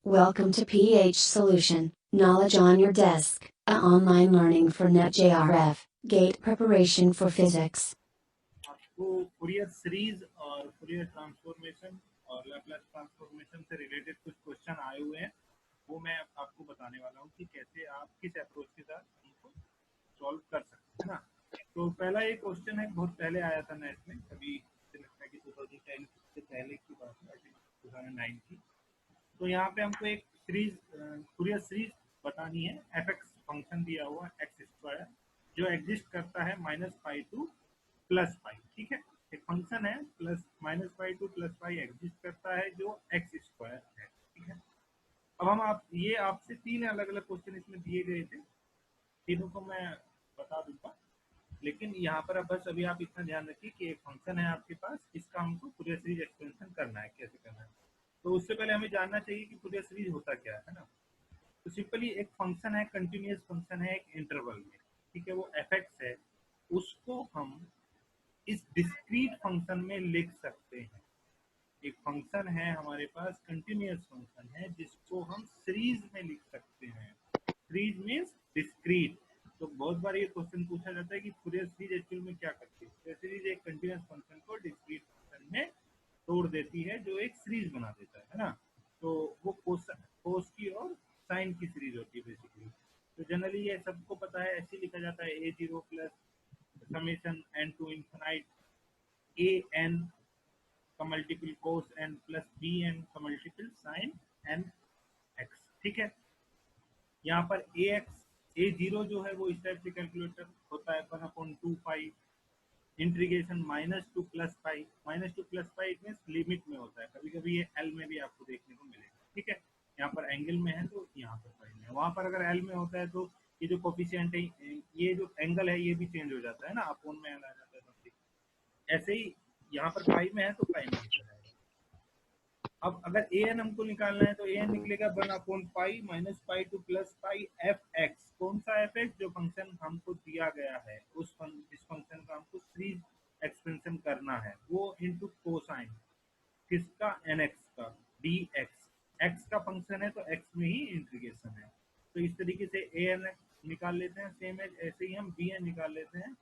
Welcome to PH Solution, Knowledge on your desk, a online learning for NetJRF, GATE preparation for physics. आपको Fourier series और Fourier transformation और Laplace transformation से related कुछ question आए हुए हैं, वो मैं आपको बताने वाला हूँ कि कैसे आप किस अप्रोच के साथ उनको सॉल्व कर सकते हैं ना। तो पहला एक क्वेश्चन है, बहुत पहले आया था नेट में, कभी मुझे लगता है कि 2010 से पहले की बात है, 2009 की। तो यहाँ पे हमको एक सीरीज फूरियर सीरीज बतानी है। एफ एक्स फंक्शन दिया हुआ है एक्स स्क्वायर, जो एग्जिस्ट करता है -पाई टू +पाई। ठीक है, एक फंक्शन है plus -pi to +pi exist करता है जो एक्स स्क्वायर है। ठीक है, अब हम आप ये आपसे तीन अलग अलग क्वेश्चन इसमें दिए गए थे, तीनों को मैं बता दूंगा। लेकिन यहाँ पर अब बस अभी आप इतना ध्यान रखिए कि एक फंक्शन है आपके पास, इसका हमको फूरियर सीरीज एक्सपेंशन करना है। कैसे करना है, तो उससे पहले हमें जानना चाहिए कि फूरियर सीरीज होता क्या है ना। तो सिंपली एक फंक्शन है, कंटिन्यूअस फंक्शन है एक इंटरवल में। ठीक है, वो एफ एक्स है, उसको हम इस डिस्क्रीट फंक्शन में लिख सकते हैं। एक फंक्शन है हमारे पास, कंटिन्यूअस फंक्शन है, जिसको हम सीरीज में लिख सकते हैं। Series means discrete. तो बहुत बार ये क्वेश्चन पूछा जाता है कि फूरियर सीरीज एक्चुअल में क्या करती है। फूरियर सीरीज एक कंटिन्यूअस फंक्शन को डिस्क्रीट फंक्शन में तोड़ देती है, जो एक सीरीज बना देता है ना। तो वो कोस की और साइन की सीरीज होती है बेसिकली। तो जनरली ये सबको पता है, ऐसे लिखा जाता है a0 plus summation n to infinite a n का multiple cos n plus B N का मल्टीपल साइन एन एक्स। ठीक है, यहाँ पर ए एक्स a0 जो है वो इस टाइप से कैलकुलेटर होता है, 1/2 पाई integration -2 + pi. -2 + pi it mean limit में होता है, कभी कभी ये एल में भी आपको देखने को मिलेगा। ठीक है, यहाँ पर एंगल में है तो यहाँ पर पाई में है, वहां पर अगर एल में होता है तो ये जो कोफिशिएंट है, ये जो एंगल है ये भी चेंज हो जाता है ना, अपोन में एल आ जाता है समथिंग। ऐसे ही यहाँ पर पाई में है तो पाई में लिखा जाएगा। अब अगर ए एन हमको निकालना है तो ए एन निकलेगा 1/पाई -पाई टू +पाई एफ एक्स। कौन सा एफ एक्स? जो फंक्शन हमको दिया गया है, जिस फंक्शन का हमको सीरीज एक्सपेंशन करना है, वो इंटू कोसाइन किसका, एन एक्स का, डी एक्स। एक्स का फंक्शन है तो एक्स में ही इंटीग्रेशन है। तो इस तरीके से ए एन निकाल लेते हैं, सेम एज ऐसे ही हम बी एन निकाल लेते हैं।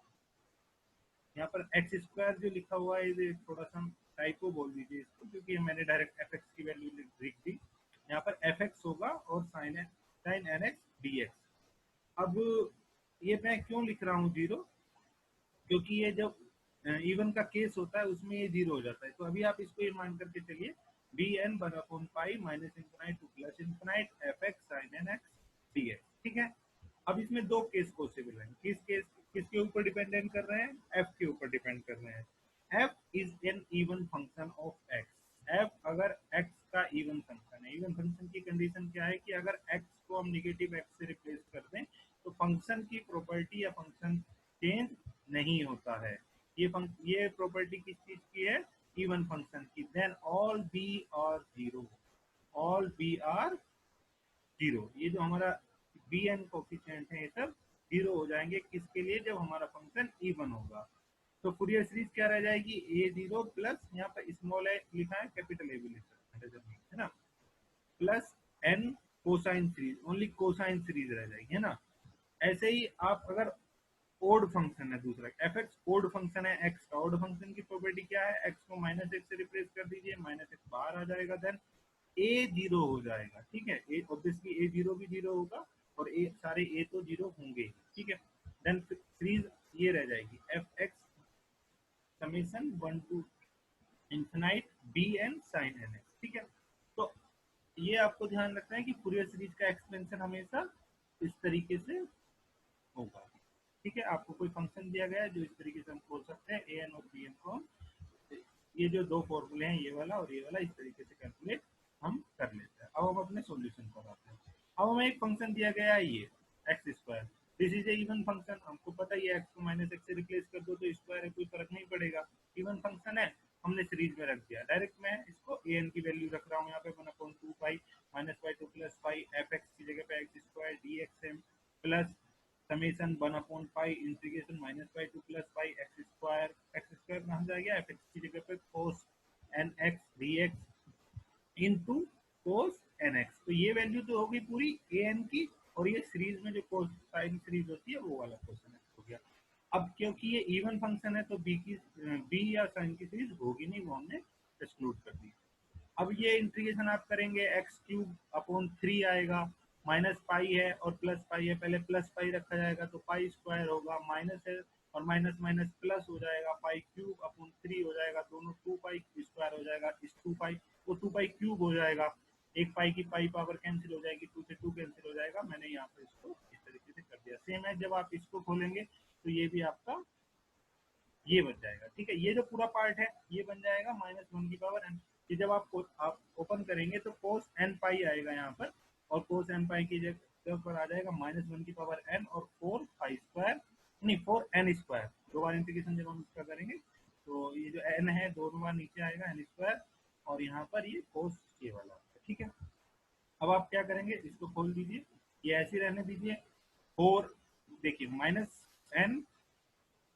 यहाँ पर एक्स स्क्वायर जो लिखा हुआ है, ये थोड़ा सा टाइपो बोल दीजिए इसको, क्योंकि मैंने डायरेक्ट एफ एक्स की वैल्यू लिख दी। यहाँ पर एफ एक्स होगा और sine N X D X. अब ये मैं क्यों लिख रहा हूँ जीरो, क्योंकि ये जब इवन का केस होता है उसमें ये जीरो हो जाता है। तो अभी आप इसको ये मान करके चलिए, B N one upon pi minus infinite to plus infinite F X sine N X D X. ठीक है, अब इसमें दो केस पॉसिबल हैं। किसके ऊपर डिपेंडेंट कर रहे हैं? एफ के ऊपर डिपेंड कर रहे हैं। F is an even function of x. F अगर एक्स का इवन फंक्शन है, इवन फंक्शन की कंडीशन क्या है कि अगर एक्स को हम निगेटिव एक्स से रिप्लेस कर दें तो फंक्शन की प्रॉपर्टी या फंक्शन चेंज नहीं होता है। ये प्रॉपर्टी किस चीज की है? इवन फंक्शन की। Then all B are zero, all B are zero. ये जो हमारा बी एन कोफिशिएंट है ये सब जीरो हो जाएंगे, किसके लिए? जब हमारा फंक्शन इवन होगा। तो फूरियर सीरीज क्या रह जाएगी? a0 प्लस, यहाँ पर स्मॉल ए लिखा है, कैपिटल ए भी लिख सकते हैं, है ना, plus N cosine series, only cosine series रह जाएगी, है ना। ऐसे ही आप अगर ओड फंक्शन है दूसरा, एफ एक्स ओड फंक्शन है एक्स का, ओड फंक्शन की प्रॉपर्टी क्या है? एक्स को -x से रिप्लेस कर दीजिए, -x बाहर आ जाएगा, देन ए जीरो हो जाएगा। ठीक है, ए ऑब्वियसली ए जीरो भी जीरो होगा और ए सारे ए तो जीरो होंगे ही। ठीक है, देन सीरीज ये रह जाएगी F X summation 1 to infinite B N sine N X. ठीक है, तो ये आपको ध्यान रखना है कि फूरियर सीरीज का एक्सपेंशन हमेशा इस तरीके से होगा। ठीक है, आपको कोई फंक्शन दिया गया है जो इस तरीके से हम खोल सकते हैं, ए एन और बी एन को हम, ये जो दो फॉर्मूले हैं ये वाला और ये वाला, इस तरीके से कैलकुलेट हम कर लेते हैं। अब हम अपने सॉल्यूशन पर आते हैं। अब हमें एक फंक्शन दिया गया है ये x square, this is a even function. हमको पता है ये एक्स को -x से रिप्लेस कर दो तो स्क्वायर है, कोई फर्क नहीं पड़ेगा, इवन फंक्शन है, हमने सीरीज में रख दिया। डायरेक्ट मैं इसको ए एन की वैल्यू रख रहा हूँ यहाँ पे 1/2 pi -pi to +pi F X की जगह पे X square D X M plus summation pi integration -pi to +pi X square. X square कहाँ जाएगा? एफ एक्स की जगह पे cos N X D X into cos nx। तो ये वैल्यू तो होगी पूरी an की, और ये सीरीज में जो कोसाइन सीरीज होती है वो वाला क्वेश्चन हो गया। अब क्योंकि ये इवन फंक्शन है तो बी या साइन की सीरीज होगी नहीं, वो हमने एक्सक्लूड कर दी। अब ये इंटीग्रेशन आप करेंगे एक्स क्यूब अपॉन 3 आएगा, माइनस पाई है और प्लस पाई है, पहले प्लस पाई रखा जाएगा तो पाई स्क्वायर होगा, माइनस है और माइनस माइनस प्लस हो जाएगा, पाई क्यूब अपॉन 3 हो जाएगा, दोनों 2 पाई स्क्वायर हो जाएगा, इस 2 पाई वो 2 पाई क्यूब हो जाएगा, एक पाई की पाई पावर कैंसिल हो जाएगी, 2 से 2 कैंसिल हो जाएगा। मैंने यहाँ पर इसको इस तरीके से कर दिया। सेम है जब आप इसको खोलेंगे तो ये भी आपका ये बन जाएगा। ठीक है, ये जो पूरा पार्ट है ये बन जाएगा -1 की पावर n। ये जब आप ओपन करेंगे तो cos n पाई आएगा यहाँ पर, और cos n पाई की जगह पर आ जाएगा -1 की पावर n और 4 पाई स्क्वायर, नहीं 4 n स्क्वायर। दो बार इंटीग्रेशन जब हम इसका करेंगे तो ये जो n है दोनों बार नीचे आएगा n स्क्वायर, और यहाँ पर ये cos k वाला। ठीक है, अब आप क्या करेंगे, इसको खोल दीजिए, ये ऐसे रहने दीजिए। 4 देखिए माइनस n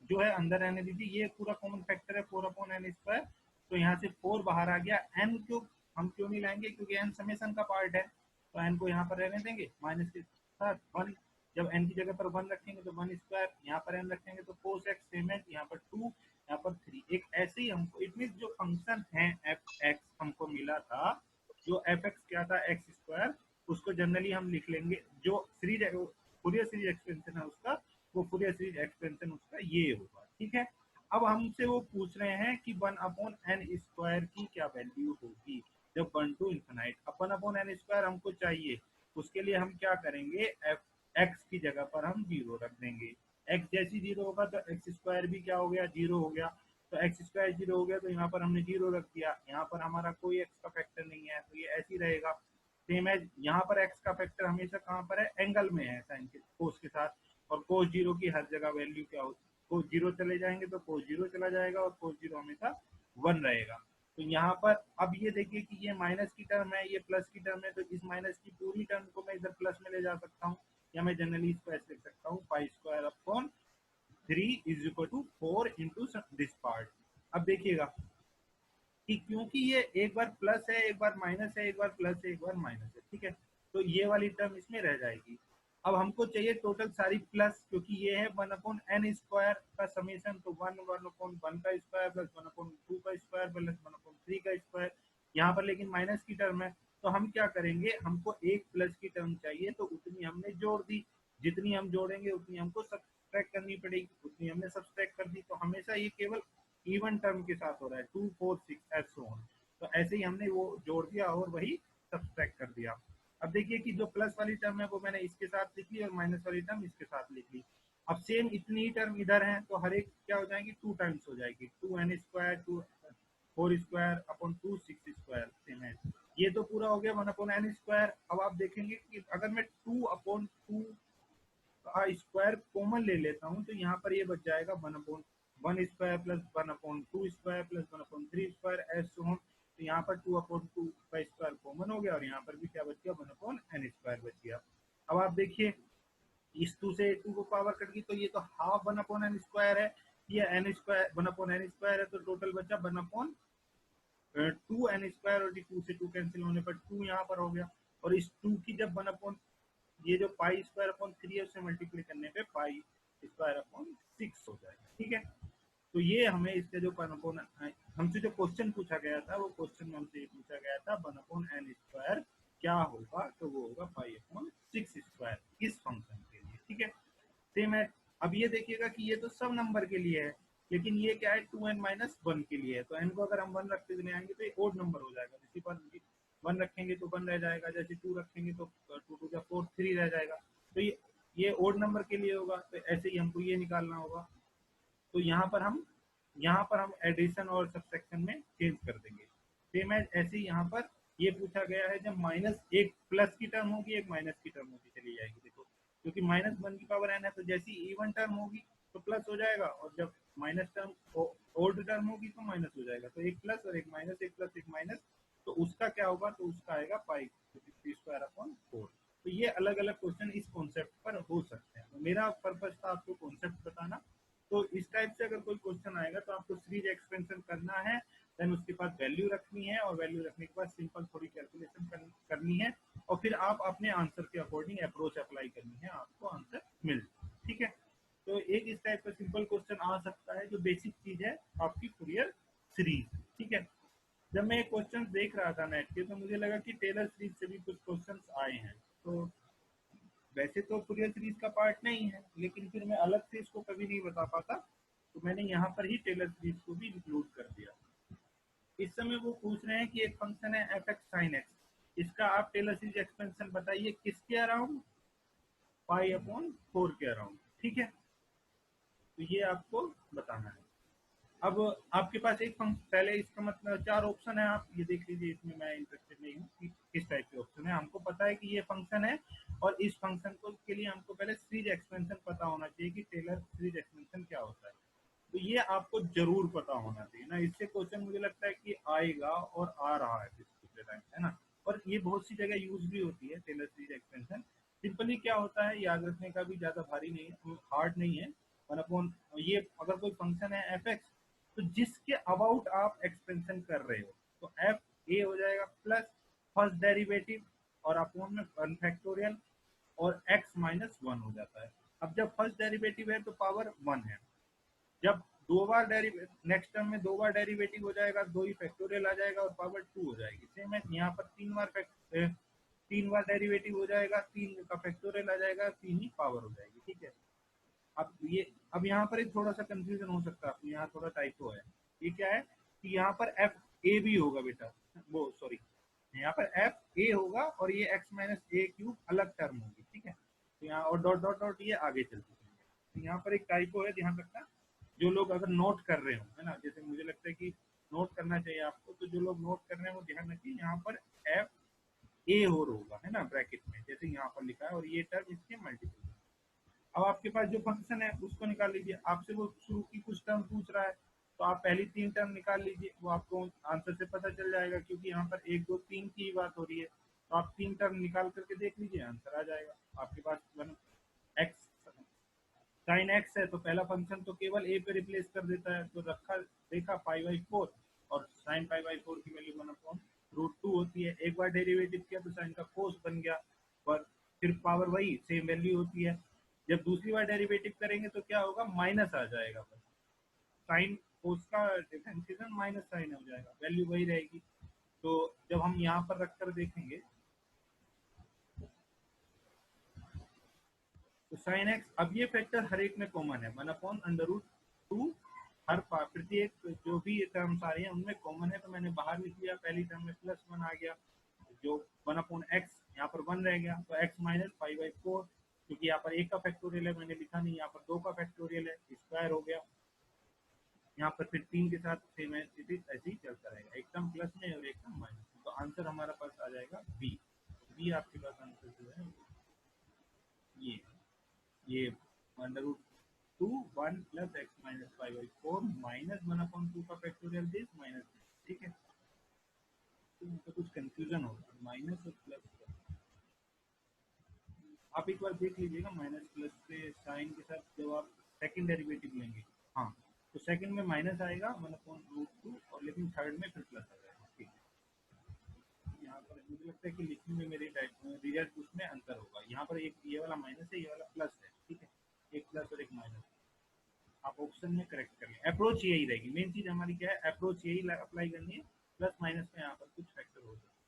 जो है अंदर रहने दीजिए, ये पूरा कॉमन फैक्टर है 4 अपॉन एन स्क्वायर, तो यहाँ से 4 बाहर आ गया। एन क्यों हम क्यों नहीं लाएंगे, क्योंकि एन समेसन का पार्ट है, तो एन को यहाँ पर रहने देंगे माइनस के साथ 1। जब एन की जगह पर 1 रखेंगे तो 1 स्क्वायर, यहाँ पर एन रखेंगे तो कोस एक्स सेम है, यहाँ पर 2, यहाँ पर 3। एक ऐसे ही हमको इट मीन जो फंक्शन है एफ एक्स हमको मिला था, जो एफ एक्स क्या था एक्स स्क्वायर, उसको जनरली हम लिख लेंगे, जो सीरीज फूरियर सीरीज एक्सपेंशन है उसका, वो फूरियर सीरीज एक्सपेंशन उसका ये होगा। ठीक है, अब हमसे वो पूछ रहे हैं कि 1 अपॉन एन स्क्वायर की क्या वैल्यू होगी जब 1 टू इन्फिनाइट। अब 1 अपॉन एन स्क्वायर हमको चाहिए, उसके लिए हम क्या करेंगे, एफ एक्स की जगह पर हम 0 रख देंगे। एक्स जैसी 0 होगा तो एक्स स्क्वायर भी क्या हो गया, 0 हो गया। तो एक्स स्क्वायर 0 हो गया तो यहाँ पर हमने 0 रख दिया, यहाँ पर हमारा कोई एक्स का फैक्टर नहीं है तो ये ऐसे ही रहेगा। सेम है, यहाँ पर एक्स का फैक्टर हमेशा कहाँ पर है, एंगल में है साइन के कोस के साथ, और कोस 0 की हर जगह वैल्यू क्या होती, कोस 0 चले जाएंगे तो कोस 0 चला जाएगा, और कोस 0 हमेशा 1 रहेगा। तो यहाँ पर अब ये देखिए कि ये माइनस की टर्म है, ये प्लस की टर्म है, तो इस माइनस की पूरी टर्म को मैं इधर प्लस में ले जा सकता हूँ, या मैं जनरली इसको ऐसे लिख सकता हूँ, pi square upon 3 is equal to 4 into this part. अब देखिएगा कि क्योंकि ये एक बार प्लस है एक बार माइनस है, एक बार प्लस है एक बार माइनस है, ठीक है, तो ये वाली टर्म इसमें रह जाएगी। अब हमको चाहिए टोटल सारी प्लस, क्योंकि ये है 1 अपॉन एन स्क्वायर का समेशन, तो 1 अपॉन 1 का स्क्वायर प्लस 1 अपॉन 2 का स्क्वायर प्लस 1 अपॉन 3 का स्क्वायर। यहाँ पर लेकिन माइनस की टर्म है, तो हम क्या करेंगे, हमको एक प्लस की टर्म चाहिए तो उतनी हमने जोड़ दी, जितनी हम जोड़ेंगे उतनी हमको सब्सट्रैक्ट करनी पड़ेगी, उतनी हमने सब्सट्रैक्ट कर दी। तो हमेशा ये केवल इवन टर्म के साथ हो रहा है, 2 4 6 एंड सो ऑन। तो ऐसे ही हमने वो जोड़ दिया और वही सब्सट्रैक्ट कर दिया। अब देखिए कि जो प्लस वाली टर्म है वो मैंने इसके साथ लिख ली और माइनस वाली टर्म इसके साथ लिख ली। अब सेम इतनी ही टर्म इधर है तो हर एक क्या हो जाएगी, 2 टाइम्स हो जाएगी, 2n square 2 4 square upon 2 6 square. Same है, ये तो पूरा हो गया 1 अपॉन एन स्क्वायर। अब आप देखेंगे कि अगर मैं 2 अपॉन 2 का स्क्वायर कॉमन ले लेता हूँ तो यहाँ पर ये बच जाएगा 1 upon 1 square plus 1 upon 2 square plus 1 upon 3 square ऐसे हो। तो यहाँ पर 2 अपॉन 2 का स्क्वायर कॉमन हो गया और यहाँ पर भी क्या बच गया, 1 अपॉन एन स्क्वायर बच गया। अब आप देखिए इस 2 से 2 को पावर कट गई तो ये तो हाफ 1 अपॉन एन स्क्वायर है, ये N square 1 upon N square है, तो टोटल बचा 1 अपॉन 2 एन स्क्वायर, और 2 से 2 कैंसिल होने पर 2 यहाँ पर हो गया। और इस 2 की जब 1 अपॉन ये जो पाई स्क्वायर अपॉन 3 है उससे मल्टीप्लाई करने पे पाई स्क्वायर अपॉन 6 हो जाएगा। ठीक है, तो ये हमें इसका जो 1 अपॉन हमसे जो क्वेश्चन पूछा गया था वो क्वेश्चन में हमसे ये पूछा गया था 1 अपॉन एन स्क्वायर क्या होगा, तो वो होगा पाई अपॉन 6 स्क्वायर इस फंक्शन के लिए। ठीक है, सेम है। अब ये देखिएगा कि ये तो सब नंबर के लिए है, लेकिन ये क्या है 2n माइनस 1 के लिए है, तो n को अगर हम 1 रखते चले आएंगे तो ये ओड नंबर हो जाएगा, इसी पर 1 रखेंगे तो 1 रह जाएगा, जैसे 2 रखेंगे तो 2 टू 4 3 रह जाएगा, तो ये ओड नंबर के लिए होगा, तो ऐसे ही हमको ये निकालना होगा। तो यहाँ पर हम एडिशन और सब्सट्रैक्शन में चेंज कर देंगे। सेम एज ऐसे ही यहाँ पर ये पूछा गया है जब माइनस एक प्लस की टर्म होगी एक माइनस की टर्म होगी, चली जाएगी देखो, क्योंकि -1 की पावर n है तो जैसी इवन टर्म होगी तो प्लस हो जाएगा, और जब माइनस टर्म ओल्ड टर्म होगी तो माइनस हो जाएगा, तो एक प्लस और एक माइनस, एक प्लस एक माइनस, तो उसका क्या होगा, तो उसका आएगा पाई स्क्वायर अपॉन 4। तो ये अलग अलग क्वेश्चन इस कॉन्सेप्ट पर हो सकते हैं, तो मेरा पर्पज था आपको कॉन्सेप्ट बताना। तो इस टाइप से अगर कोई क्वेश्चन आएगा तो आपको सीरीज एक्सपेंशन करना है देन उसके बाद वैल्यू रखनी है और वैल्यू रखने के बाद सिंपल थोड़ी कैलकुलेशन करनी है और फिर आप अपने आंसर के अकॉर्डिंग अप्रोच अप्लाई करनी है, आपको आंसर मिल जाए। ठीक है, तो एक इस टाइप का सिंपल क्वेश्चन आ सकता है जो बेसिक चीज है आपकी फूरियर सीरीज। ठीक है, जब मैं क्वेश्चन देख रहा था नेट के तो मुझे लगा कि टेलर सीरीज से भी कुछ क्वेश्चंस आए हैं, तो वैसे तो फूरियर सीरीज का पार्ट नहीं है लेकिन फिर मैं अलग से इसको कभी नहीं बता पाता, तो मैंने यहाँ पर ही टेलर सीरीज को भी इंक्लूड कर दिया। इस समय वो पूछ रहे हैं कि एक फंक्शन है एफ एक्स साइन एक्स, इसका आप टेलर सीरीज एक्सपेंशन बताइए किसके अराउंड, पाई अपॉन 4 के अराउंड। ठीक है, तो ये आपको बताना है। अब आपके पास एक फंक्शन, पहले इसका मतलब 4 ऑप्शन है, आप ये देख लीजिए, इसमें मैं इंटरेस्टेड नहीं हूँ कि किस टाइप के ऑप्शन है। हमको पता है कि ये फंक्शन है और इस फंक्शन को के लिए हमको पहले सीरीज एक्सपेंशन पता होना चाहिए कि टेलर सीरीज एक्सपेंशन क्या होता है, तो ये आपको जरूर पता होना चाहिए ना। इससे क्वेश्चन मुझे लगता है कि आएगा और आ रहा है पिछले टाइम, है ना। और ये बहुत सी जगह यूज भी होती है टेलर सीरीज एक्सपेंशन। सिंपली क्या होता है, याद रखने का भी ज्यादा भारी नहीं है, हार्ड नहीं है। वन अपॉन ये अगर कोई फंक्शन है एफ एक्स, तो जिसके अबाउट आप एक्सपेंशन कर रहे हो, तो एफ ए हो जाएगा प्लस फर्स्ट डेरिवेटिव और अपॉन में वन फैक्टोरियल और एक्स माइनस वन हो जाता है। अब जब फर्स्ट डेरिवेटिव है तो पावर वन है, जब दो बार नेक्स्ट टर्म में दो बार डेरिवेटिव हो जाएगा, दो ही फैक्टोरियल आ जाएगा और पावर टू हो जाएगी। सेम है यहाँ पर तीन बार डेरिवेटिव हो जाएगा, तीन का फैक्टोरियल आ जाएगा, तीन ही पावर हो जाएगी। ठीक है, अब यहाँ पर एक थोड़ा सा कंफ्यूजन हो सकता है आपको, यहाँ थोड़ा टाइपो है। ये क्या है कि यहाँ पर एफ ए भी होगा बेटा, वो सॉरी, यहाँ पर एफ ए होगा और ये एक्स माइनस ए क्यूब अलग टर्म होगी। ठीक है, तो यहाँ और डॉट डॉट डॉट ये आगे चलती है। तो यहाँ पर एक टाइपो है, ध्यान रखना। जो लोग अगर नोट कर रहे हो, है ना, जैसे मुझे लगता है कि नोट करना चाहिए आपको, तो जो लोग नोट कर रहे हैं वो ध्यान रखिए, यहाँ पर एफ ए और होगा, है ना, ब्रैकेट में जैसे यहाँ पर लिखा है, और ये टर्म इसके मल्टीपल। अब आपके पास जो फंक्शन है उसको निकाल लीजिए। आपसे वो शुरू की कुछ टर्म पूछ रहा है, तो आप पहली 3 टर्म निकाल लीजिए, वो आपको आंसर से पता चल जाएगा, क्योंकि यहाँ पर 1 2 3 की बात हो रही है। तो आप 3 टर्म निकाल करके देख लीजिए, आंसर आ जाएगा आपके पास। एक्स साइन एक्स है तो पहला फंक्शन तो केवल ए पे रिप्लेस कर देता है, तो रखा देखा पाई बाई 4, और साइन पाई बाई 4 की वैल्यू 1/√2 होती है। एक बार डेरिवेटिव किया तो साइन का कोस बन गया, पर फिर पावर वही सेम वैल्यू होती है। जब दूसरी बार डेरिवेटिव करेंगे तो क्या होगा, माइनस आ जाएगा, बस साइन कोस का डिफरेंशिएशन माइनस साइन हो जाएगा, वैल्यू वही रहेगी। तो जब हम यहाँ पर रखकर देखेंगे तो साइन एक्स, अब ये फैक्टर हर एक में कॉमन है, 1/√2, हर प्रत्येक जो भी टर्म्स आ रही है उनमें कॉमन है, तो मैंने बाहर लिख लिया। पहली टर्म में +1 आ गया, जो 1/x यहाँ पर 1 रह गया, तो x माइनस पाई बाई 4, क्योंकि यहाँ पर एक का फैक्टोरियल है मैंने लिखा नहीं, यहाँ पर दो का फैक्टोरियल है, स्क्वायर हो गया। यहाँ पर फिर 3 के साथ सेम है, ऐसे ही चलता रहेगा, एक टर्म प्लस में और एक टर्म माइनस में। तो आंसर हमारा पास आ जाएगा बी। बी आपके पास आंसर जो है ये 1/2 1 प्लस एक्स माइनस 5/4 माइनस 1/2 का फैक्टोरियल दिस माइनस। ठीक है, तो इनको कुछ कंफ्यूजन होगा माइनस और प्लस। आप एक बार देख लीजिएगा, माइनस प्लस से साइन के साथ जब आप सेकंड डेरिवेटिव लेंगे, हाँ, तो सेकंड में माइनस आएगा 1/√2, और लेकिन थर्ड में फिर प्लस आ जाएगा। ठीक है, यहाँ पर मुझे लगता है कि लिखने में मेरे रिजल्ट उसमें अंतर होगा। यहाँ पर एक ये वाला माइनस है, ये वाला प्लस है। ठीक है, एक प्लस और एक माइनस, आप ऑप्शन में करेक्ट कर लें। अप्रोच यही रहेगी, मेन चीज हमारी क्या है, अप्रोच यही अप्लाई करनी है। प्लस माइनस में यहाँ पर कुछ फैक्टर हो सकता है।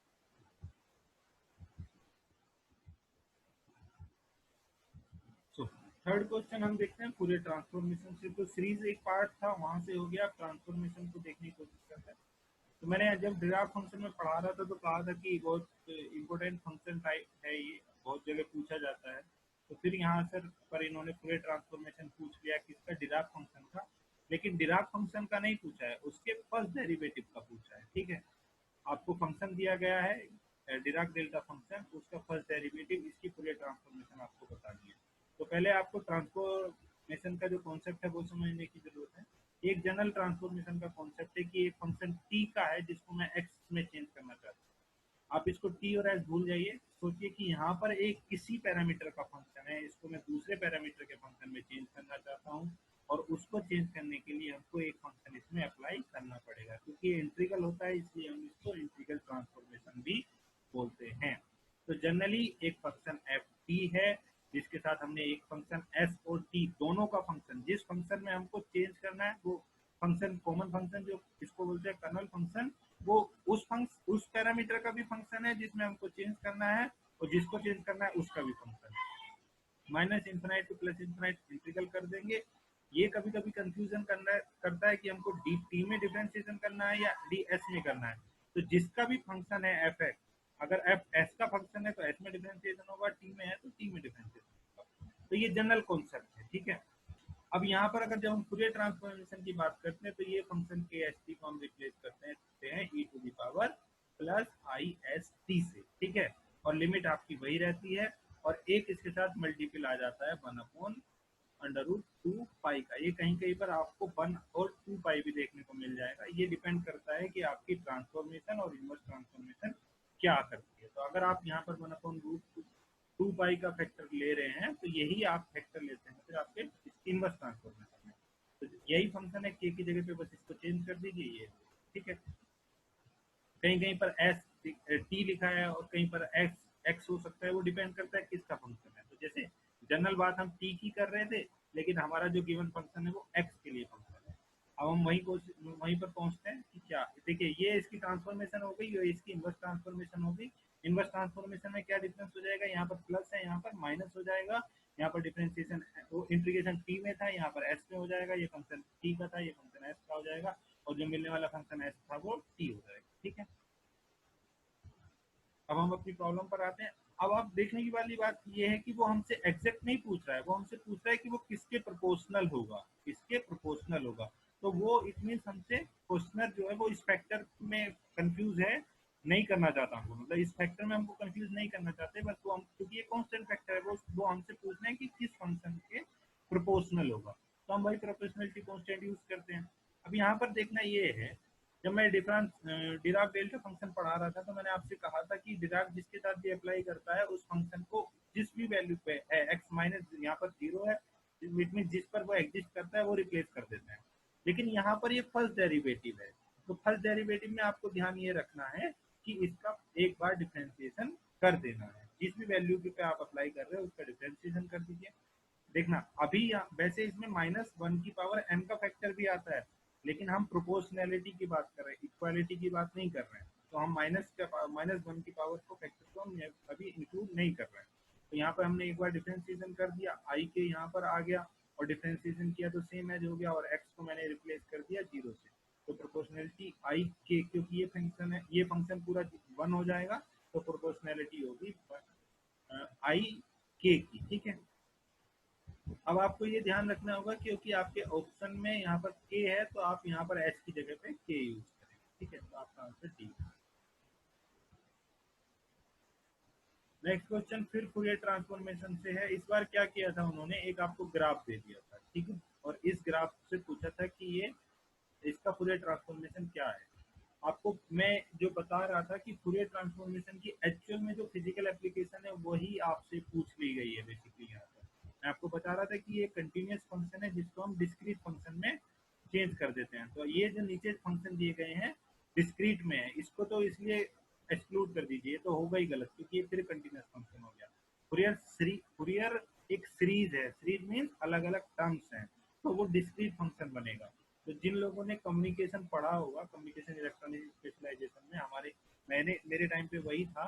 सो थर्ड क्वेश्चन हम देखते हैं पूरे ट्रांसफॉर्मेशन से। तो सीरीज एक पार्ट था, वहां से हो गया, ट्रांसफॉर्मेशन को देखने की कोशिश करते हैं। तो मैंने जब डिराफ फंक्शन में पढ़ा रहा था तो कहा था कि बहुत इंपॉर्टेंट फंक्शन टाइप है ये, बहुत जगह पूछा जाता है। तो फिर यहाँ सर पर इन्होंने पूरे ट्रांसफॉर्मेशन पूछ लिया किसका, डिराफ फंक्शन का। लेकिन डिराफ फंक्शन का नहीं पूछा है, उसके फर्स्ट डेरिवेटिव का पूछा है। ठीक है, आपको फंक्शन दिया गया है डिराक डेल्टा फंक्शन, उसका फर्स्ट डेरिवेटिव, इसकी पूरे ट्रांसफॉर्मेशन आपको बतानी है। तो पहले आपको ट्रांसफॉर्मेशन का जो कॉन्सेप्ट है वो समझने की जरूरत है। एक जनरल ट्रांसफॉर्मेशन का कॉन्सेप्ट है कि एक फंक्शन टी का है जिसको मैं एक्स में चेंज करना चाहता हूँ। आप इसको टी और एक्स भूल जाइए, सोचिए कि यहाँ पर एक किसी पैरामीटर का फंक्शन है, इसको मैं दूसरे पैरामीटर के फंक्शन में चेंज करना चाहता हूँ, और उसको चेंज करने के लिए हमको एक फंक्शन इसमें अप्लाई करना पड़ेगा, क्योंकि ये इंटीग्रल होता है इसलिए हम इसको इंटीग्रल ट्रांसफॉर्मेशन भी बोलते हैं। तो जनरली एक फंक्शन एफ टी है जिसके साथ हमने एक फंक्शन एस और टी दोनों का फंक्शन, जिस फंक्शन में हमको चेंज करना है वो फंक्शन कॉमन फंक्शन जो इसको बोलते हैं कर्नल फंक्शन, वो उस पैरामीटर का भी फंक्शन है जिसमें हमको चेंज करना है, और जिसको चेंज करना है उसका भी फंक्शन है। Minus infinite two plus infinite integral कर देंगे। ये कभी कभी कंफ्यूजन करता है कि हमको डी टी में डिफरेंशिएशन करना है या डी एस में करना है। तो जिसका भी फंक्शन है एफ एक्स, अगर एफ एस का फंक्शन है तो एस में डिफरेंशिएशन होगा, टी में है तो टी में डिफरेंशिएशन होगा। तो ये जनरल कॉन्सेप्ट है, ठीक है। अब यहाँ पर अगर जब हम फूरियर ट्रांसफॉर्मेशन की बात करते हैं तो ये फंक्शन के एस टी को हम रिप्लेस करते हैं E to the power plus I S T से, ठीक है। और लिमिट आपकी वही रहती है, और एक इसके साथ मल्टीपल आ जाता है 1/√2 पाई का। ये कहीं कहीं पर आपको 1 और 2 पाई भी देखने को मिल जाएगा। ये डिपेंड करता है कि आपकी ट्रांसफॉर्मेशन और इनवर्स ट्रांसफॉर्मेशन क्या करती है। तो अगर आप यहाँ पर 1/√2 पाई का फैक्टर ले रहे हैं तो यही आप फैक्टर लेते हैं फिर आपके इनवर्स ट्रांसफॉर्मेशन में। तो यही फंक्शन है के की जगह पे, बस इसको चेंज कर दीजिए ये, ठीक है। कहीं कहीं पर एस टी लिखा है और कहीं पर एक्स हो सकता है, वो डिपेंड करता है किसका फंक्शन है। तो जैसे जनरल बात हम टी की कर रहे थे, लेकिन हमारा जो गिवन फंक्शन है वो एक्स के लिए फंक्शन है। अब हम वहीं पर पहुंचते हैं कि क्या, देखिए ये इसकी ट्रांसफॉर्मेशन हो गई, ये इसकी इनवर्स ट्रांसफॉर्मेशन हो गई। इनवर्स ट्रांसफॉर्मेशन में क्या डिफरेंस हो जाएगा, यहाँ पर प्लस है यहाँ पर माइनस हो जाएगा, यहाँ पर डिफरेंशिएशन वो इंटीग्रेशन टी में था, यहाँ पर एस में हो जाएगा। ये फंक्शन टी का था, ये फंक्शन एस का हो जाएगा, और जो मिलने वाला फंक्शन एस था वो टी हो जाएगा, ठीक है। अब हम अपनी प्रॉब्लम पर आते हैं। अब आप देखने की वाली बात ये है कि वो हमसे एग्जैक्ट नहीं पूछ रहा है, वो हमसे पूछ रहा है कि वो किसके प्रोपोर्शनल होगा, किसके प्रोपोर्शनल होगा। तो वो इट मीन्स हमसे क्वेश्चनर जो है वो इस फैक्टर में कंफ्यूज है, नहीं करना चाहता हमको, मतलब इस फैक्टर में हमको कंफ्यूज नहीं करना चाहते, बस वो हम, क्योंकि ये कांस्टेंट फैक्टर है, वो हमसे पूछ रहे हैं कि किस फंक्शन के प्रोपोर्शनल होगा। तो हम वही प्रोपोर्शनलिटी कांस्टेंट यूज करते हैं। अब यहाँ पर देखना ये है, जब मैं डिफरेंस डिराक डेल्टा फंक्शन पढ़ा रहा था तो मैंने आपसे कहा था कि डिराक जिसके साथ भी अप्लाई करता है उस फंक्शन को जिस भी वैल्यू पे है एक्स माइनस यहाँ पर 0 है, इट मीन जिस पर वो एग्जिस्ट करता है वो रिप्लेस कर देता है। लेकिन यहाँ पर ये फर्स्ट डेरिवेटिव है, तो फर्स्ट डेरिवेटिव में आपको ध्यान ये रखना है कि इसका एक बार डिफ्रेंसिएशन कर देना है, जिस भी वैल्यू पे आप अप्लाई कर रहे हो उसका डिफ्रेंसिएशन कर दीजिए। देखना अभी वैसे इसमें -1 की पावर n का फैक्टर भी आता है, लेकिन हम प्रोपोर्शनैलिटी की बात कर रहे हैं, इक्वालिटी की बात नहीं कर रहे हैं। तो हम -1 की पावर को फैक्टर को हम अभी इंक्लूड नहीं कर रहे हैं। तो यहाँ पर हमने एक बार डिफ्रेंसिएशन कर दिया, आई के यहाँ पर आ गया और डिफ्रेंसिएशन किया तो सेम एज हो गया, और एक्स को मैंने रिप्लेस कर दिया 0 से। तो प्रोपोर्शनैलिटी आई के, क्योंकि ये फंक्शन है, ये फंक्शन पूरा 1 हो जाएगा, तो प्रोपोर्शनैलिटी होगी आई के की, ठीक है। अब आपको ये ध्यान रखना होगा क्योंकि आपके ऑप्शन में यहाँ पर के है, तो आप यहाँ पर एच की जगह पे के यूज करें, ठीक है। तो आपका आंसर डी। नेक्स्ट क्वेश्चन फिर फूरियर ट्रांसफॉर्मेशन से है। इस बार क्या किया था उन्होंने, एक आपको ग्राफ दे दिया था, ठीक है, और इस ग्राफ से पूछा था कि ये इसका फूरियर ट्रांसफॉर्मेशन क्या है। आपको मैं जो बता रहा था कि फूरियर ट्रांसफॉर्मेशन की एक्चुअल में जो फिजिकल एप्लीकेशन है वही आपसे पूछ ली गई है बेसिकली। यहाँ पर मैं आपको बता रहा था कि ये कंटिन्यूस फंक्शन है जिसको हम डिस्क्रीट फंक्शन में चेंज कर देते हैं। तो ये जो नीचे फंक्शन दिए गए हैं डिस्क्रीट में है, इसको तो इसलिए एक्सक्लूड कर दीजिए, तो होगा ही गलत क्योंकि ये फिर कंटिन्यूस फंक्शन हो गया। फूरियर एक सीरीज है, सीरीज मीन्स अलग अलग टर्म्स हैं, तो वो डिस्क्रीट फंक्शन बनेगा। तो जिन लोगों ने कम्युनिकेशन पढ़ा होगा, कम्युनिकेशन इलेक्ट्रॉनिक स्पेशलाइजेशन में, मेरे टाइम पे वही था,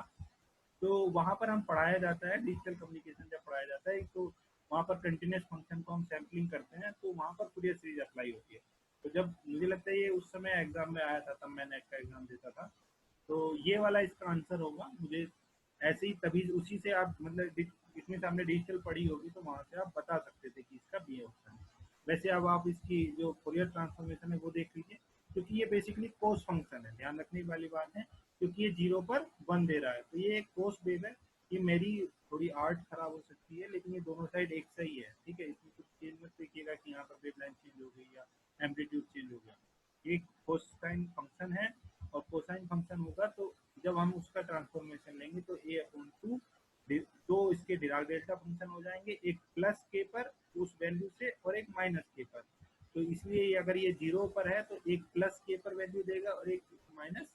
तो वहाँ पर हम पढ़ाया जाता है डिजिटल कम्युनिकेशन जब पढ़ाया जाता है, तो वहाँ पर कंटिन्यूस फंक्शन को हम सैम्पलिंग करते हैं, तो वहाँ पर फूरियर सीरीज अप्लाई होती है। तो जब मुझे लगता है ये उस समय एग्जाम में आया था, तब मैं नेट का एग्जाम देता था, तो ये वाला इसका आंसर होगा। मुझे ऐसे ही तभी उसी से आप मतलब इसमें से हमने डिजिटल पढ़ी होगी तो वहाँ से आप बता सकते थे कि इसका बी ऑप्शन है। वैसे अब आप इसकी जो फूरियर ट्रांसफॉर्मेशन है वो देख लीजिए, क्योंकि ये बेसिकली कोस फंक्शन है, ध्यान रखने वाली बात है, क्योंकि ये 0 पर 1 दे रहा है, तो ये एक कोस वेव है। ये मेरी थोड़ी आर्ट खराब हो सकती है, लेकिन ये दोनों साइड एक सही है, ठीक है। इसमें कुछ चेंज मत देखिएगा कि यहाँ पर वेव लाइन चेंज हो गई या एम्पलीट्यूड चेंज हो गया। ये कोसाइन फंक्शन है, और कोसाइन फंक्शन होगा तो जब हम उसका ट्रांसफॉर्मेशन लेंगे तो a/2 दो इसके डिराक डेल्टा फंक्शन हो जाएंगे, एक प्लस के पर उस वैल्यू से और एक माइनस के पर। तो इसलिए अगर ये 0 पर है तो एक प्लस के पर वैल्यू देगा और एक माइनस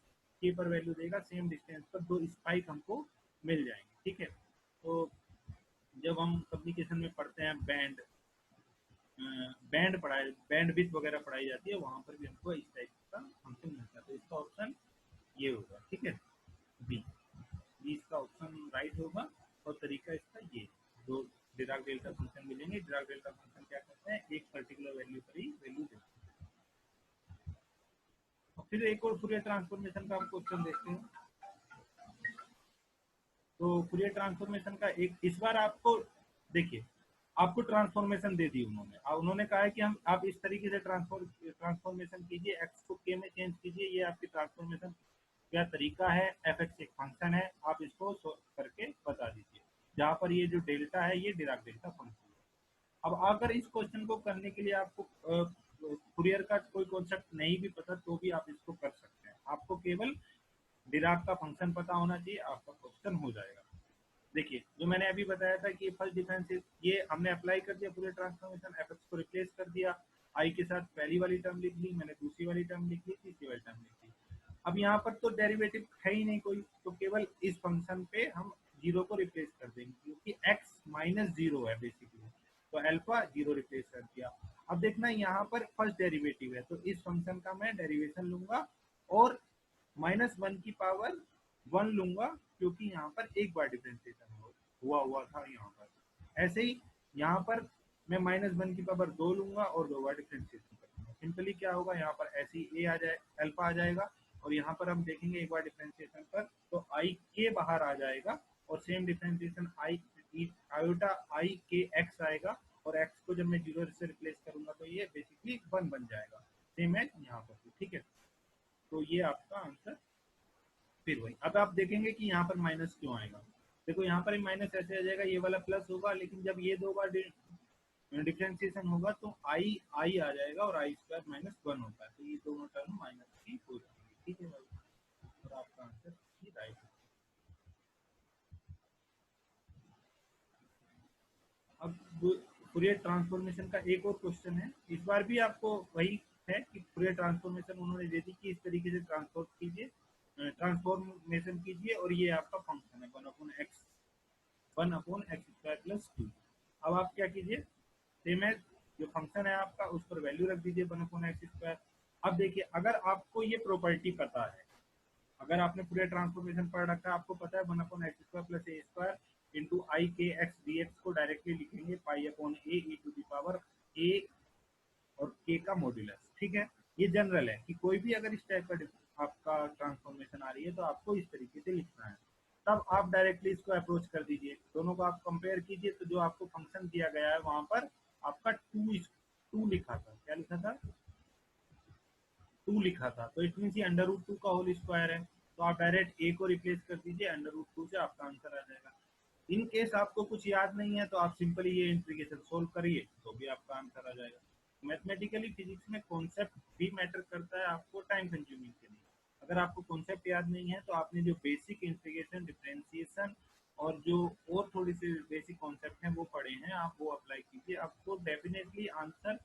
के पर वैल्यू देगा। सेम डिस्टेंस पर दो स्पाइक हमको मिल जाएंगे, ठीक है। तो जब हम कम्युनिकेशन में पढ़ते हैं बैंड विड्थ वगैरह पढ़ाई जाती है, वहां पर भी हमको इस टाइप का फंक्शन मिलता है। तो इसका ऑप्शन ये होगा, ठीक है, बी। बी इसका ऑप्शन राइट होगा। और तरीका इसका ये, दो डिराक डेल्टा फंक्शन मिलेंगे। डिराक डेल्टा फंक्शन क्या करते हैं, एक पर्टिकुलर वैल्यू पर ही वैल्यू देते हैं। और फिर एक और फूरियर ट्रांसफॉर्मेशन का हम क्वेश्चन देखते हैं। तो फूरियर ट्रांसफॉर्मेशन का एक, इस बार आपको देखिए, आपको ट्रांसफॉर्मेशन दे दी उन्होंने। उन्होंने कहा है कि हम आप इस तरीके से ट्रांसफॉर्मेशन कीजिए, एक्स को के में चेंज कीजिए, ये आपकी ट्रांसफॉर्मेशन क्या तरीका है। एफ एक्स एक फंक्शन है, आप इसको करके बता दीजिए, जहाँ पर ये जो डेल्टा है ये डिराक डेल्टा फंक्शन है। अब अगर इस क्वेश्चन को करने के लिए आपको फूरियर का कोई कॉन्सेप्ट नहीं भी पता तो भी आप इसको कर सकते हैं। आपको केवल डिराक का फंक्शन पता होना चाहिए, आपका क्वेश्चन हो जाएगा। देखिए, जो मैंने अभी बताया था कि फर्स्ट डिफरेंस ये हमने अप्लाई कर दिया पूरे ट्रांसफॉर्मेशन, एफ एक्स को रिप्लेस कर दिया, आई के साथ पहली वाली टर्म लिख ली मैंने, दूसरी वाली टर्म लिख ली, तीसरी वाली टर्म लिख ली। अब यहाँ पर तो डेरिवेटिव है ही नहीं कोई, तो केवल इस फंक्शन पे हम जीरो को रिप्लेस कर देंगे, क्योंकि एक्स माइनस जीरो है बेसिकली, तो अल्फा जीरो रिप्लेस कर दिया। अब देखना यहाँ पर फर्स्ट डेरिवेटिव है, तो इस फंक्शन का मैं डेरिवेशन लूंगा और -1 की पावर 1 लूंगा, क्योंकि यहाँ पर एक बार डिफरेंशिएशन हुआ था यहाँ पर। ऐसे ही यहाँ पर मैं -1 की पावर 2 लूंगा और 2 बार डिफरेंशिएशन करूंगा। सिंपली क्या होगा, यहाँ पर ऐसे ही ए आ जाए, अल्फा आ जाएगा, और यहाँ पर हम देखेंगे एक बार डिफरेंशिएशन पर तो आई के बाहर आ जाएगा, और सेम डिफरेंशिएशन आयोटा आई के एक्स आएगा, और एक्स को जब मैं जीरो से रिप्लेस करूंगा तो ये बेसिकली 1 बन जाएगा, सेम एज यहाँ पर, ठीक है। तो ये आपका आंसर। फिर वही, अब आप देखेंगे कि यहाँ पर माइनस क्यों आएगा। देखो यहाँ पर माइनस ऐसे आ जाएगा, ये वाला प्लस होगा, लेकिन जब ये दो बार डिफ्रेंसिएशन होगा तो आई आई आ जाएगा, और आई स्क्वायर -1 होता है, तो ये दोनों टर्म माइनस की हो जाएंगे, ठीक है भाई। और आपका आंसर ही राइट है। अब फूरियर ट्रांसफॉर्मेशन का एक और क्वेश्चन है, इस बार भी आपको वही है कि फूरियर ट्रांसफॉर्मेशन उन्होंने दे दी कि इस तरीके से ट्रांसफॉर्मेशन कीजिए, और ये आपका फंक्शन है 1/x² + 2। अब आप क्या कीजिए, सेम है जो फंक्शन है आपका उस पर वैल्यू रख दीजिए 1/x²। अब देखिए, अगर आपको ये प्रॉपर्टी पता है, अगर आपने पूरे ट्रांसफॉर्मेशन पढ़ रखा है, आपको पता है 1/x² + a² इंटू आई के एक्स डी एक्स को डायरेक्टली लिखेंगे π/a और के का मॉड्यूलस, ठीक है। ये जनरल है कि कोई भी अगर इस टाइप का आपका ट्रांसफॉर्मेशन आ रही है तो आपको इस तरीके से लिखना है। तब आप डायरेक्टली इसको अप्रोच कर दीजिए, दोनों को आप कंपेयर कीजिए, तो जो आपको फंक्शन दिया गया है वहां पर आपका 2 लिखा था, क्या लिखा था, 2 लिखा था, तो इट मीन √2 का होल स्क्वायर है। तो आप डायरेक्ट ए को रिप्लेस कर दीजिए √2 से, आपका आंसर आ जाएगा। इन केस आपको कुछ याद नहीं है तो आप सिंपली ये इंटीग्रेशन सोल्व करिए, तो भी आपका आंसर आ जाएगा। मैथमेटिकली फिजिक्स में कॉन्सेप्ट भी मैटर करता है आपको टाइम कंज्यूमिंग के लिए। अगर आपको कॉन्सेप्ट याद नहीं है तो आपने जो बेसिक इंटीग्रेशन, डिफरेंशिएशन और जो और थोड़ी सी बेसिक कॉन्सेप्ट हैं वो पढ़े हैं, आप वो अप्लाई कीजिए, आपको डेफिनेटली आंसर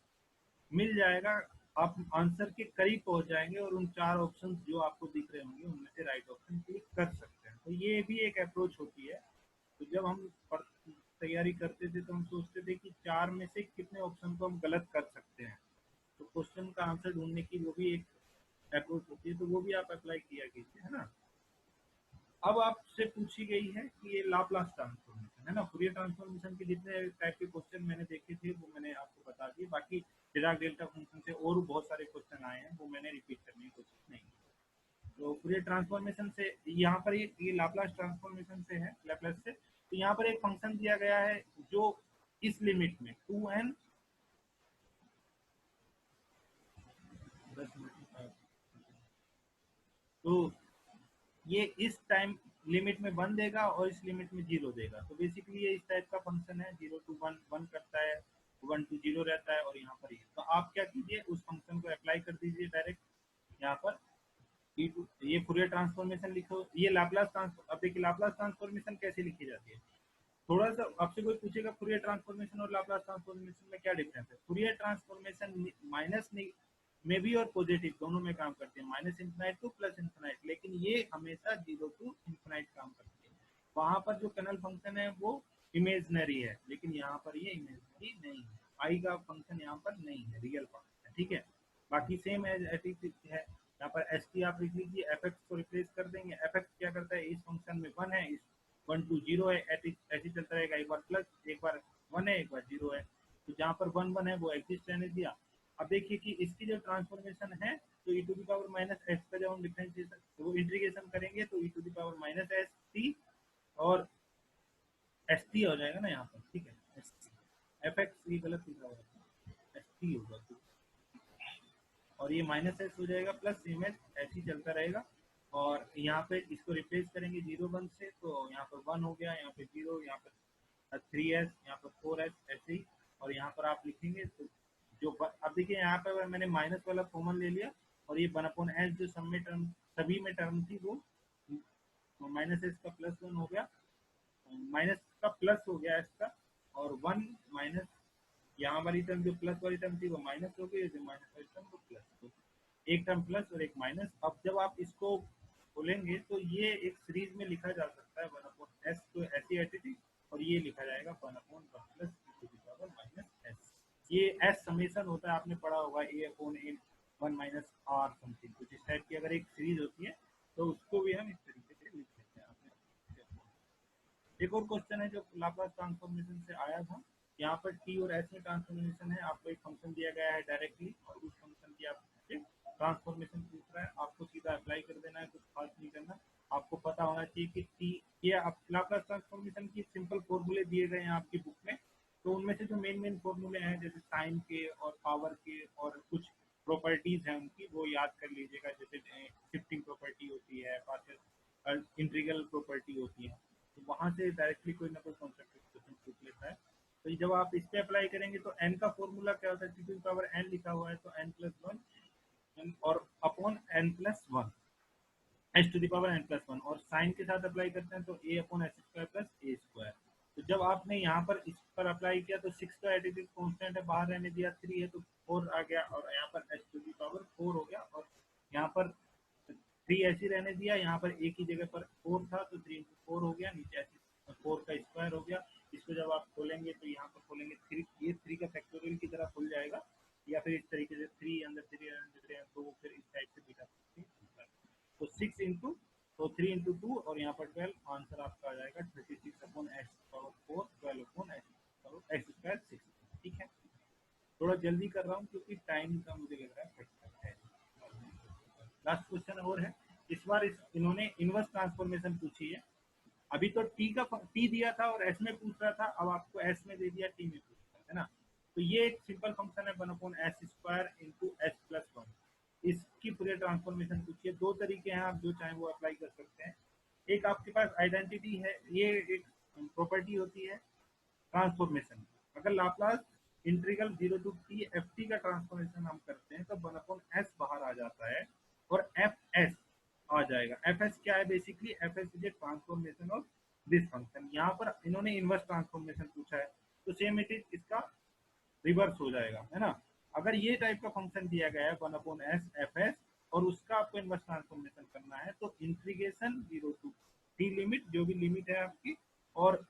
मिल जाएगा। आप आंसर के करीब पहुंच जाएंगे, और उन 4 ऑप्शन जो आपको दिख रहे होंगे उनमें से राइट ऑप्शन क्लिक कर सकते हैं। तो ये भी एक अप्रोच होती है। तो जब हम तैयारी करते थे तो हम सोचते थे कि 4 में से कितने ऑप्शन को हम गलत कर सकते हैं, तो क्वेश्चन का आंसर ढूंढने की वो भी एक अप्रोच होती है, तो वो भी आप अप्लाई किया कीजिए, है ना। अब आपसे पूछी गई है कि ये लाप्लास ट्रांसफॉर्मेशन है ना, फूरियर ट्रांसफॉर्मेशन के जितने टाइप के क्वेश्चन मैंने देखे थे वो मैंने आपको बता दिए। बाकी डिराक डेल्टा फंक्शन से और बहुत सारे क्वेश्चन आए हैं, वो मैंने रिपीट करने की कोशिश नहीं की। तो फूरियर ट्रांसफॉर्मेशन से यहाँ पर ये लाप्लास ट्रांसफॉर्मेशन से है, लैपलेस से। तो यहाँ पर एक फंक्शन दिया गया है जो इस लिमिट में 2n, 10 मिनट, तो ये इस टाइम लिमिट में 1 देगा और इस लिमिट में 0 देगा। तो बेसिकली ये इस टाइप का फंक्शन है, 0 to 1 1 करता है, 1 to 0 रहता है, और यहाँ पर ये। तो आप क्या कीजिए, उस फंक्शन को अप्लाई कर दीजिए डायरेक्ट यहाँ पर। ये फूरियर ट्रांसफॉर्मेशन लिखो, ये लाप्लास ट्रांसफॉर्म। अब देखिए लाप्लास ट्रांसफॉर्मेशन कैसे लिखी जाती है। थोड़ा सा आपसे कोई पूछेगा फूरियर ट्रांसफॉर्मेशन और लाप्लास ट्रांसफॉर्मेशन में क्या डिफरेंस है। फूरियर ट्रांसफॉर्मेशन माइनस में भी और पॉजिटिव दोनों में काम करते हैं, minus infinite to plus infinite, लेकिन ये हमेशा 0 टू इंफिनाइट काम करती है। वहां पर जो कैनल फंक्शन है वो इमेजनरी है, लेकिन यहाँ पर ये इमेजनरी नहीं है, आई का फंक्शन यहाँ पर नहीं है, रियल फंक्शन है, ठीक है। बाकी सेम एज एट है, यहाँ पर एस टी आप लिख लीजिए, एफ एक्स को रिप्लेस कर देंगे। एफ एक्स क्या करता है, इस फंक्शन में 1 है, इस 1 टू 0 है, ऐसे चलता रहेगा, एक बार प्लस, एक बार 1 है, एक बार 0 है, तो जहाँ पर 1 1 है वो एग्जिस्ट रहने दिया। अब देखिए कि इसकी जो ट्रांसफॉर्मेशन है, तो E to the power minus S का जब हम डिफरेंशिएशन वो इंटीग्रेशन करेंगे तो E to the power minus S T और एस टी हो जाएगा ना यहाँ पर, ठीक है। एस टी एफ एक्स ये गलत लिखा हुआ है, एस टी होगा तो, और ये माइनस एस हो जाएगा प्लस सेम एस, ऐसे ही चलता रहेगा। और यहाँ पे इसको रिप्लेस करेंगे 0 1 से, तो यहाँ पर 1 हो गया, यहाँ पे 0, यहाँ पर 3s, यहाँ पर 4s, ऐसे ही। और यहाँ पर आप लिखेंगे तो जो अब देखिए यहाँ पर मैंने माइनस वाला कॉमन ले लिया, और ये 1/s जो सब में टर्म सभी में टर्म थी वो माइनस एस का प्लस 1 हो गया, माइनस का प्लस हो गया इसका, और 1 माइनस यहाँ वाली टर्म जो प्लस वाली टर्म थी वो माइनस हो गई, जो माइनस वाली टर्म वो प्लस, तो एक टर्म प्लस और एक माइनस। अब जब आप इसको खोलेंगे तो ये एक सीरीज में लिखा जा सकता है 1/s, तो ऐसी एंटिटी, और ये लिखा जाएगा 1/1 plus e to the power minus S. ये एस समेशन होता है, आपने पढ़ा होगा, a/n 1 माइनस आर समथिंग, कुछ इस टाइप की अगर एक सीरीज होती है तो उसको भी हम इस तरीके से लिख सकते हैं। एक और क्वेश्चन है जो लाप्लास ट्रांसफॉर्मेशन से आया था, यहाँ पर टी और एस में ट्रांसफॉर्मेशन है, आपको एक फंक्शन दिया गया है डायरेक्टली, और उस फंक्शन की आप ट्रांसफॉर्मेशन पूछ रहा है, आपको सीधा अप्लाई कर देना है, कुछ खास नहीं करना। आपको पता होना चाहिए कि टी, ये लाप्लास ट्रांसफॉर्मेशन की सिंपल फॉर्मूले दिए गए हैं आपकी बुक में, तो उनमें से जो मेन मेन फॉर्मूले हैं जैसे साइन के और पावर के और कुछ प्रॉपर्टीज हैं उनकी, वो याद कर लीजिएगा, जैसे शिफ्टिंग प्रॉपर्टी होती है, पार्शियल इंटीग्रल प्रॉपर्टी होती है, तो वहां से डायरेक्टली कोई ना कोई कॉन्सेप्ट क्वेश्चन पूछ लेता है। तो जब आप इस पे अप्लाई करेंगे तो n का फॉर्मूला क्या होता है, T to the power n लिखा हुआ है तो n प्लस 1 और upon n plus 1, H to the power n plus 1, और साइन के साथ अप्लाई करते हैं तो a upon H square plus A square. तो जब आपने यहाँ पर इस पर अप्लाई किया तो 6 का एडिटिव कांस्टेंट है, बाहर रहने दिया, 3 है तो 4 आ गया, और यहाँ पर एच टू द पावर 4 हो गया, और यहाँ पर 3 ऐसे रहने दिया, यहाँ पर एक ही जगह पर 4 था तो 3 इंटू 4 हो गया, नीचे ऐसे 4 का स्क्वायर हो गया। इसको जब आप खोलेंगे तो यहाँ पर खोलेंगे 3, ये 3 का फैक्टोरियल की तरह खुल जाएगा, या फिर इस तरीके से 3 अंदर 3 अंदर 3, तो फिर इस टाइप से बिठा सकते हैं। तो 6 इंटू, तो 3 इंटू 2, और यहाँ पर 12, आंसर आपका आ जाएगा 36 upon x power 4, 12 upon x square 6, ठीक है। थोड़ा जल्दी कर रहा हूँ क्योंकि टाइम का मुझे लग रहा है फटका है। लास्ट क्वेश्चन और है, इस बार इन्होंने इनवर्स ट्रांसफॉर्मेशन पूछी है। अभी तो टी दिया था और एस में पूछ रहा था, अब आपको एस में दे दिया, टी में पूछ रहा है ना। तो ये एक सिंपल फंक्शन है 1/s² इंटू एस प्लस 1, इसकी पूरे ट्रांसफॉर्मेशन पूछिए। दो तरीके हैं, आप जो चाहें वो अप्लाई कर सकते हैं। एक आपके पास आइडेंटिटी है, ये एक प्रॉपर्टी होती है ट्रांसफॉर्मेशन। अगर Laplace integral 0 to T F T का ट्रांसफॉर्मेशन हम करते हैं तो 1/s बाहर आ जाता है और एफ एस आ जाएगा। एफ एस क्या है, basically F S is a transformation of this function. यहाँ पर इन्होंने इनवर्स ट्रांसफॉर्मेशन पूछा है, तो सेम इट इज इसका रिवर्स हो जाएगा, है ना। अगर ये टाइप का फंक्शन दिया गया है 1/s एफ एस, और उसका आपको इनवर्स ट्रांसफॉर्मेशन करना है, तो इंटीग्रेशन 0 टू टी लिमिट, जो भी लिमिट है आपकी, और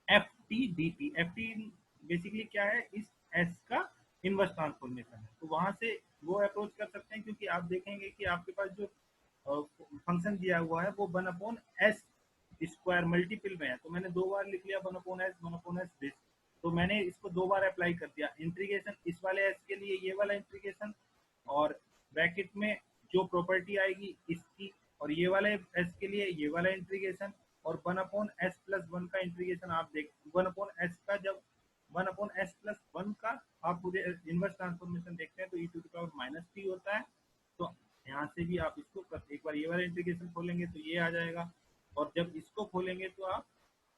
F T D T. F T basically क्या है, इस एस का इनवर्स ट्रांसफॉर्मेशन है, तो वहां से वो अप्रोच कर सकते हैं, क्योंकि आप देखेंगे कि आपके पास जो फंक्शन दिया हुआ है वो 1/s स्क्वायर मल्टीपल में है, तो मैंने 2 बार लिख लिया 1/s दिस, तो मैंने इसको 2 बार अप्लाई कर दिया। इंटीग्रेशन इस वाले एस के लिए ये वाला इंटीग्रेशन, और ब्रैकेट में जो प्रॉपर्टी आएगी इसकी, और ये वाले एस के लिए ये वाला इंटीग्रेशन, और 1/s प्लस 1 का इंटीग्रेशन। आप देख 1/s का जब 1/s प्लस 1 का आप पूरे इनवर्स ट्रांसफॉर्मेशन देखते हैं तो E to the power minus T होता है। तो यहाँ से भी आप इसको एक बार ये वाला इंटीग्रेशन खोलेंगे तो ये आ जाएगा, और जब इसको खोलेंगे तो आप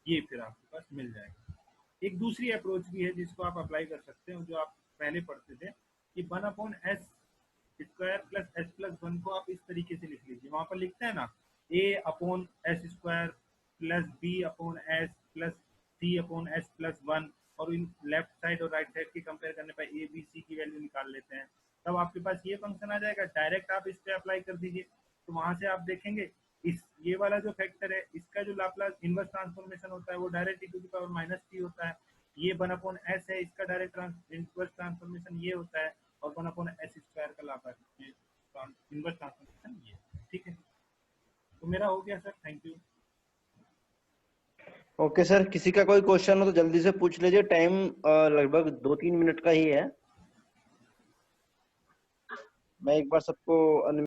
ये फिर आपके पास मिल जाएगा। एक दूसरी अप्रोच भी है जिसको आप अप्लाई कर सकते हो, जो आप पहले पढ़ते थे कि 1/s² प्लस एस प्लस 1 को आप इस तरीके से लिख लीजिए। वहां पर लिखते हैं ना a/s² plus b/s plus C/S+1 और इन लेफ्ट साइड और राइट साइड की कंपेयर करने पर ए बी सी की वैल्यू निकाल लेते हैं, तब आपके पास ये फंक्शन आ जाएगा। डायरेक्ट आप इस पे अप्लाई कर दीजिए, तो वहां से आप देखेंगे इस ये वाला जो फैक्टर है इसका जो लाप्लास इनवर्स ट्रांसफॉर्मेशन होता है वो डायरेक्ट e⁻⁻t होता है। ये 1/s है, इसका डायरेक्ट इनवर्स ट्रांसफॉर्मेशन ये होता है, और 1/s² का लाप्लास इनवर्स ट्रांसफॉर्मेशन ये, ठीक है। तो मेरा हो गया sir, thank you. Okay sir, किसी का कोई क्वेश्चन हो तो जल्दी से पूछ लीजिए, टाइम लगभग 2-3 मिनट का ही है। मैं एक बार सबको